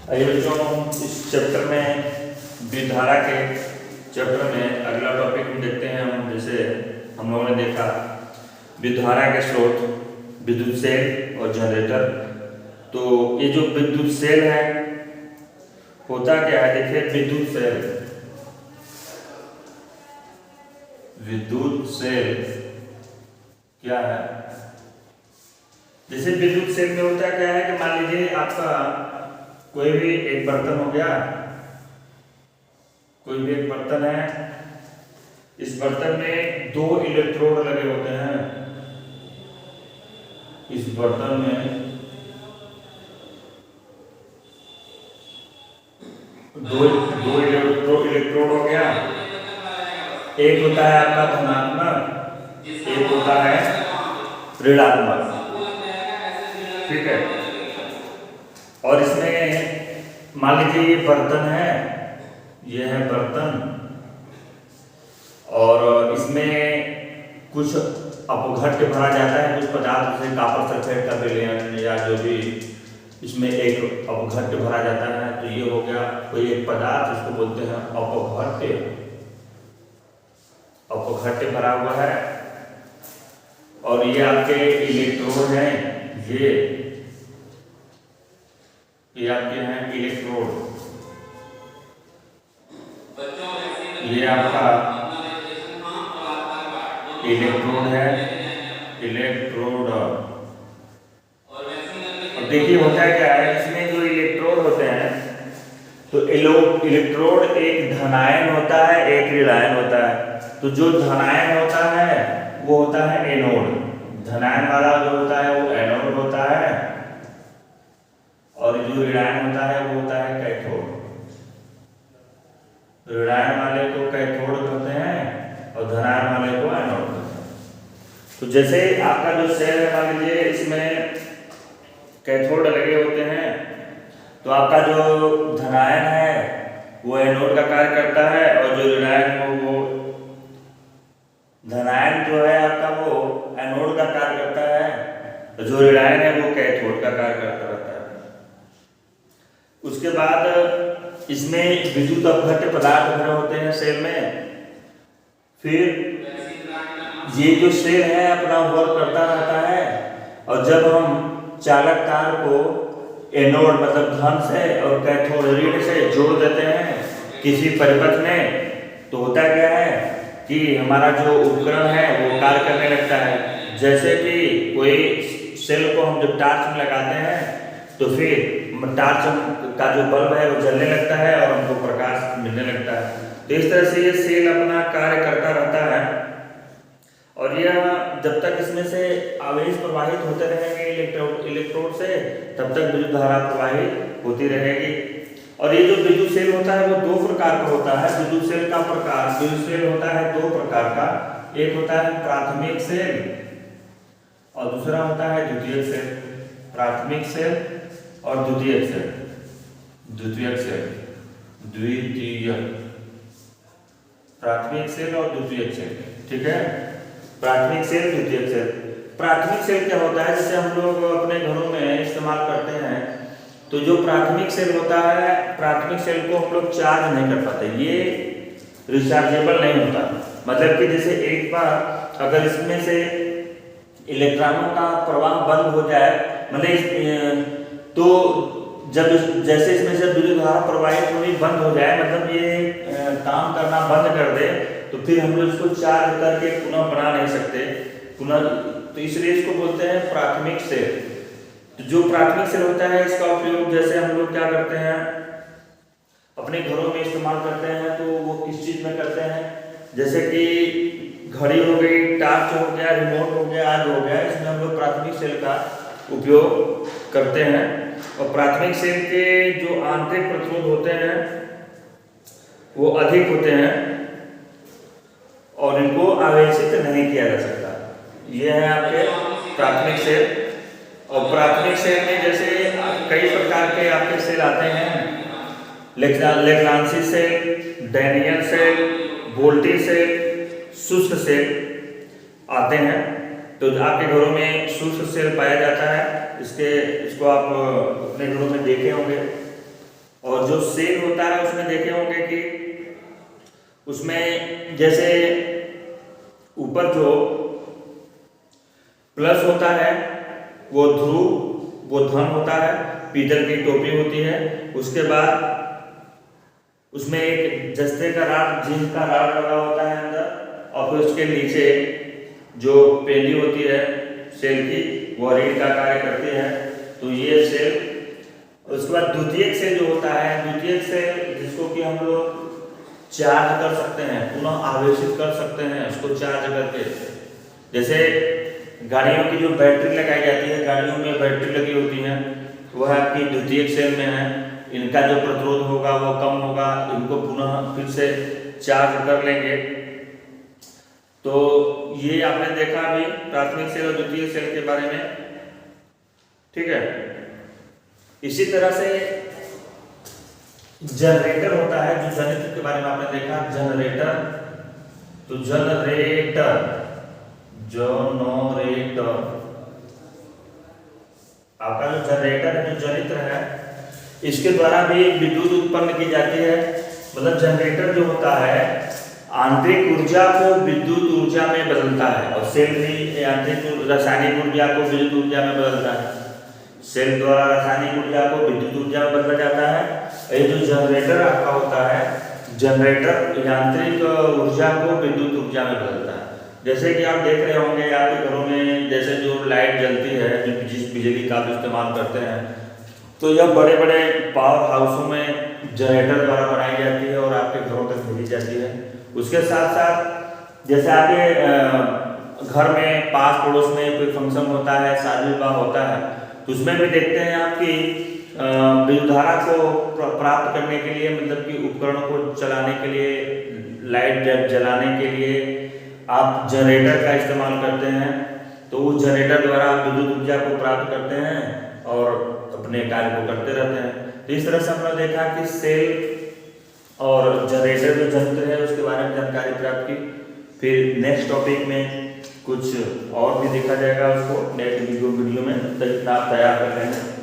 आइए बच्चों, इस चैप्टर में विद्युतधारा के चैप्टर में अगला टॉपिक हम देखते हैं। हम जैसे हम लोगों ने देखा विद्युतधारा के स्रोत, विद्युत सेल और जनरेटर। तो ये जो विद्युत सेल है होता क्या है, देखिए विद्युत सेल क्या है। जैसे विद्युत सेल में होता क्या है कि मान लीजिए आपका कोई भी एक बर्तन हो गया, कोई भी एक बर्तन है, इस बर्तन में दो इलेक्ट्रोड लगे होते हैं। इस बर्तन में दो इलेक्ट्रोड हो गया। एक होता है आपका धनात्मक, एक होता है ऋणात्मक, ठीक है। और इसमें मान लीजिए ये बर्तन है, ये है बर्तन, और इसमें कुछ अपघट्य भरा जाता है, कुछ पदार्थ जैसे कॉपर सल्फेट का विलयन या जो भी इसमें एक अपघट्य भरा जाता है। तो ये हो गया कोई एक पदार्थ, इसको बोलते हैं अपघट्य। अपघट्य भरा हुआ है और ये आपके इलेक्ट्रोड हैं, ये आपके हैं इलेक्ट्रोड। ये आपका इलेक्ट्रोड है, इलेक्ट्रोड। अब देखिए होता क्या है, इसमें जो इलेक्ट्रोड होते हैं तो इलेक्ट्रोड एक धनायन होता है, एक ऋणायन होता है। तो जो धनायन होता है वो होता है एनोड, धनायन वाला जो होता है वो एनोड होता है, और जो ऋणायन होता है वो होता है कैथोड। ऋणायन वाले को कैथोड कहते हैं और धनायन वाले को एनोड कहते हैं। तो जैसे आपका जो सेल है, मान लीजिए इसमें कैथोड लगे होते हैं, तो आपका जो धनायन है वो एनोड का कार्य करता है, और जो ऋणायन हो वो धनायन जो है आपका वो एनोड का कार्य करता है, जो ऋणायन है वो कैथोड का कार्य करता रहता है। उसके बाद इसमें विद्युत अपघट्य पदार्थ भरे होते हैं सेल में। फिर ये जो सेल है अपना वर्क करता रहता है, और जब हम चालक तार को एनोड मतलब धन से और कैथोड ऋण से जोड़ देते हैं किसी परिपथ में, तो होता क्या है कि हमारा जो उपकरण है वो कार्य करने लगता है। जैसे कि कोई सेल को हम जब टार्च में लगाते हैं तो फिर टार्च का जो बल्ब है वो जलने लगता है और हमको प्रकाश मिलने लगता है। तो इस तरह से ये सेल अपना कार्य करता रहता है, और यह जब तक इसमें से आवेश प्रवाहित होते रहेंगे इलेक्ट्रोड से, तब तक विद्युत धारा प्रवाहित होती रहेगी। और ये जो विद्युत सेल होता है वो दो प्रकार का होता है। विद्युत सेल का प्रकार, विद्युत सेल होता है दो प्रकार का, एक होता है प्राथमिक सेल और दूसरा होता है द्वितीयक सेल। प्राथमिक सेल और द्वितीयक सेल, द्वितीयक सेल, द्वितीयक, प्राथमिक सेल और द्वितीयक सेल, ठीक है। प्राथमिक सेल, द्वितीयक सेल। प्राथमिक सेल क्या होता है, जैसे हम लोग अपने घरों में इस्तेमाल करते हैं, तो जो प्राथमिक सेल होता है, प्राथमिक सेल को हम लोग चार्ज नहीं कर पाते, ये रिचार्जेबल नहीं होता। मतलब कि जैसे एक बार अगर इसमें से इलेक्ट्रॉनों का प्रवाह बंद हो जाए, मतलब तो जब जैसे इसमें से विद्युत धारा प्रवाहित होनी बंद हो जाए, मतलब ये काम करना बंद कर दे, तो फिर हम लोग इसको चार्ज करके पुनः बना नहीं सकते पुनः। तो इसलिए इसको बोलते हैं प्राथमिक सेल। तो जो प्राथमिक सेल होता है इसका उपयोग जैसे हम लोग क्या करते हैं अपने घरों में इस्तेमाल करते हैं, तो वो किस चीज में करते हैं, जैसे कि घड़ी हो गई, टॉर्च हो गया, रिमोट हो गया, आदि हो गया, इसमें हम लोग प्राथमिक सेल का उपयोग करते हैं। और प्राथमिक सेल के जो आंतरिक प्रतिरोध होते हैं वो अधिक होते हैं और इनको आवेशित नहीं किया जा सकता। ये है आपके प्राथमिक सेल। और प्राथमिक सेल में जैसे कई प्रकार के आपके सेल आते हैं, लेग्रांसी सेल, डैनियल सेल, वोल्टी सेल, शुष्क सेल आते हैं। तो आपके घरों में शुष्क सेल पाया जाता है, इसको आप अपने घरों में देखे होंगे। और जो सेल होता है उसमें देखे होंगे कि उसमें जैसे ऊपर जो प्लस होता है वो ध्रुव, वो धन होता है, पीतल की टोपी होती है। उसके बाद उसमें एक जस्ते का राड, जिंक का राड लगा होता है अंदर, और फिर उसके नीचे जो पेली होती है सेल की, वो रीढ़ का कार्य करती है। तो ये सेल, उसके बाद द्वितीयक सेल जो होता है, द्वितीयक सेल जिसको कि हम लोग चार्ज कर सकते हैं, पुनः आवेशित कर सकते हैं उसको चार्ज करके। जैसे गाड़ियों की जो बैटरी लगाई जाती है, गाड़ियों में बैटरी लगी होती है, वह आपकी द्वितीयक सेल में है। इनका जो प्रतिरोध होगा वो कम होगा, इनको पुनः फिर से चार्ज कर लेंगे। तो ये आपने देखा अभी प्राथमिक सेल और द्वितीयक सेल के बारे में, ठीक है। इसी तरह से जनरेटर होता है, जो जनित्र के बारे में आपने देखा, जनरेटर। तो जनरेटर, जनरेटर, आपका जो जनरेटर है, जो जनित्र है, इसके द्वारा भी विद्युत उत्पन्न की जाती है। मतलब जनरेटर जो होता है आंतरिक ऊर्जा को विद्युत ऊर्जा में बदलता है, और सेल भी आंतरिक रासायनिक ऊर्जा को विद्युत ऊर्जा में बदलता है। सेल द्वारा रासायनिक ऊर्जा को विद्युत ऊर्जा में बदला जाता है। ये जो जनरेटर आपका होता है, जनरेटर यांत्रिक ऊर्जा को विद्युत ऊर्जा में बदलता है। जैसे कि आप देख रहे होंगे आपके घरों में, जैसे जो लाइट जलती है, जो जिस बिजली का आप इस्तेमाल करते हैं, तो यह बड़े बड़े पावर हाउसों में जनरेटर द्वारा बनाई जाती है और आपके घरों तक भेजी जाती है। उसके साथ साथ जैसे आपके घर में पास पड़ोस में कोई फंक्शन होता है, शादी विवाह होता है, तो उसमें भी देखते हैं आपकी विद्युत धारा को प्राप्त करने के लिए, मतलब कि उपकरणों को चलाने के लिए, लाइट जलाने के लिए आप जनरेटर का इस्तेमाल करते हैं। तो उस जनरेटर द्वारा आप विद्युत ऊर्जा को प्राप्त करते हैं और अपने कार्य को करते रहते हैं। तो इस तरह से हमने देखा कि सेल और जनरेटर जो यंत्र है उसके बारे में जानकारी प्राप्त की। फिर नेक्स्ट टॉपिक में कुछ और भी देखा जाएगा उसको नेक्स्ट वीडियो में, तब तक आप तैयार कर लें।